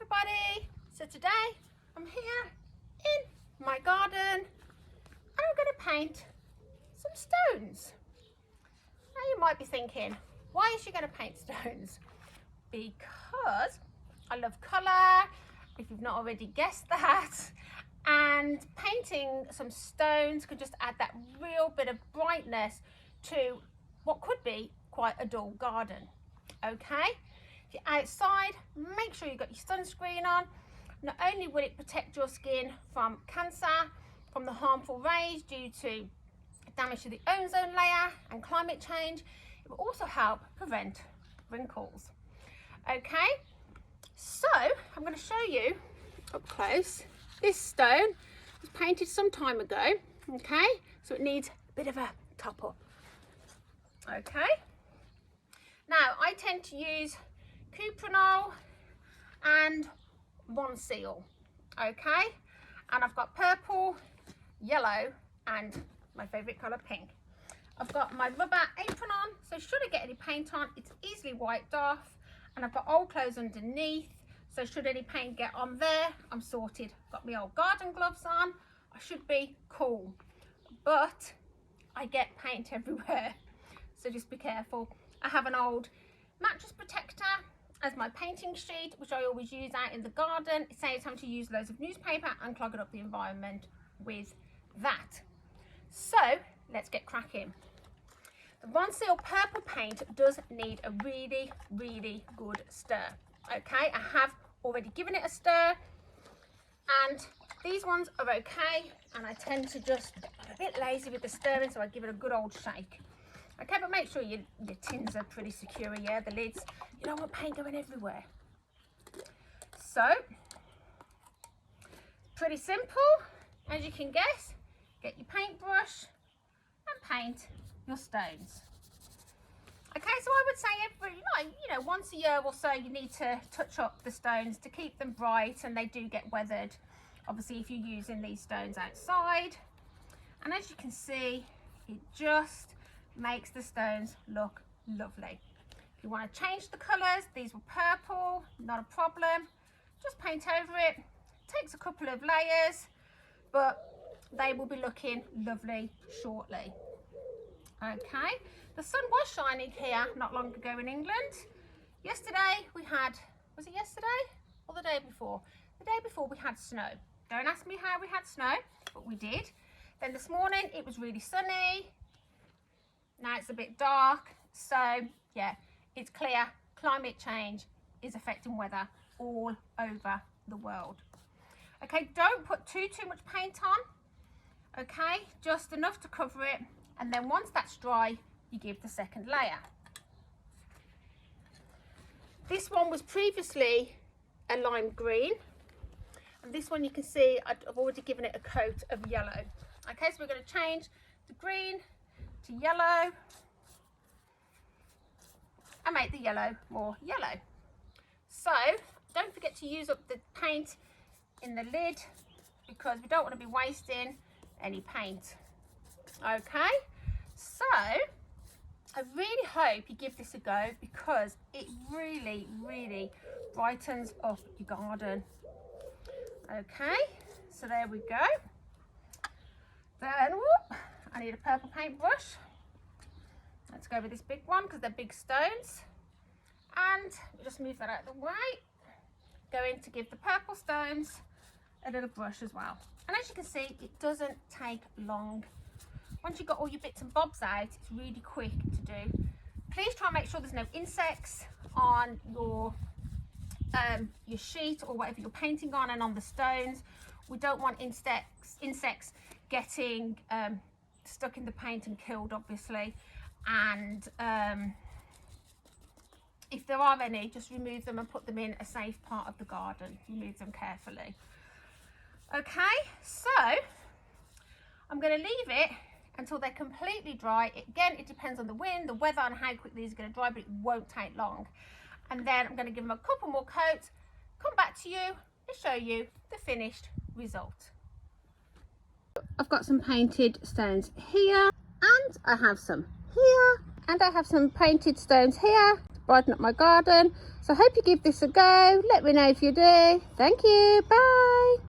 everybody. So today I'm here in my garden and I'm going to paint some stones. Now you might be thinking, why is she going to paint stones? Because I love colour, if you've not already guessed that, and painting some stones can just add that real bit of brightness to what could be quite a dull garden. Okay, if you're outside, make sure you've got your sunscreen on. Not only will it protect your skin from cancer, from the harmful rays due to damage to the ozone layer and climate change, it will also help prevent wrinkles. Okay, so I'm going to show you up close. This stone was painted some time ago, okay, so it needs a bit of a top up. Okay, now I tend to use cuprinol and one seal, okay, and I've got purple, yellow and my favourite colour, pink. I've got my rubber apron on, so should I get any paint on, it's easily wiped off, and I've got old clothes underneath, so should any paint get on there, I'm sorted. Got my old garden gloves on, I should be cool, but I get paint everywhere, so just be careful. I have an old mattress protector as my painting sheet, which I always use out in the garden. It saves having to use loads of newspaper and clogging up the environment with that. So let's get cracking. The One Seal purple paint does need a really, really good stir. Okay, I have already given it a stir, and these ones are okay, and I tend to just, I'm a bit lazy with the stirring, so I give it a good old shake. Okay, but make sure your tins are pretty secure, yeah, the lids. You don't want paint going everywhere. So, pretty simple, as you can guess. Get your paintbrush and paint your stones. Okay, so I would say every, once a year or so, you need to touch up the stones to keep them bright, and they do get weathered, obviously, if you're using these stones outside. And as you can see, it just makes the stones look lovely. If you want to change the colours, these were purple, not a problem. Just paint over it. Takes a couple of layers, but they will be looking lovely shortly. Okay, the sun was shining here not long ago in England. Yesterday we had, was it yesterday or the day before? The day before we had snow. Don't ask me how we had snow, but we did. Then this morning it was really sunny. Now it's a bit dark, so yeah, it's clear climate change is affecting weather all over the world. Okay, don't put too much paint on, okay, just enough to cover it, and then once that's dry, you give the second layer. This one was previously a lime green, and this one you can see I've already given it a coat of yellow. Okay, so we're going to change the green to yellow and make the yellow more yellow. So don't forget to use up the paint in the lid, because we don't want to be wasting any paint. Okay, so I really hope you give this a go, because it really, really brightens up your garden. Okay, so there we go. Then whoop, I need a purple paintbrush. Let's go with this big one because they're big stones. And just move that out of the way. Going to give the purple stones a little brush as well. And as you can see, it doesn't take long. Once you've got all your bits and bobs out, it's really quick to do. Please try and make sure there's no insects on your sheet or whatever you're painting on, and on the stones. We don't want insects getting stuck in the paint and killed, obviously. And if there are any, just remove them and put them in a safe part of the garden. Remove them carefully. Okay, so I'm going to leave it until they're completely dry. Again, it depends on the wind, the weather, and how quickly these are going to dry, but it won't take long. And then I'm going to give them a couple more coats, come back to you and show you the finished result. I've got some painted stones here, and I have some here, and I have some painted stones here, brighten up my garden. So I hope you give this a go. Let me know if you do. Thank you. Bye.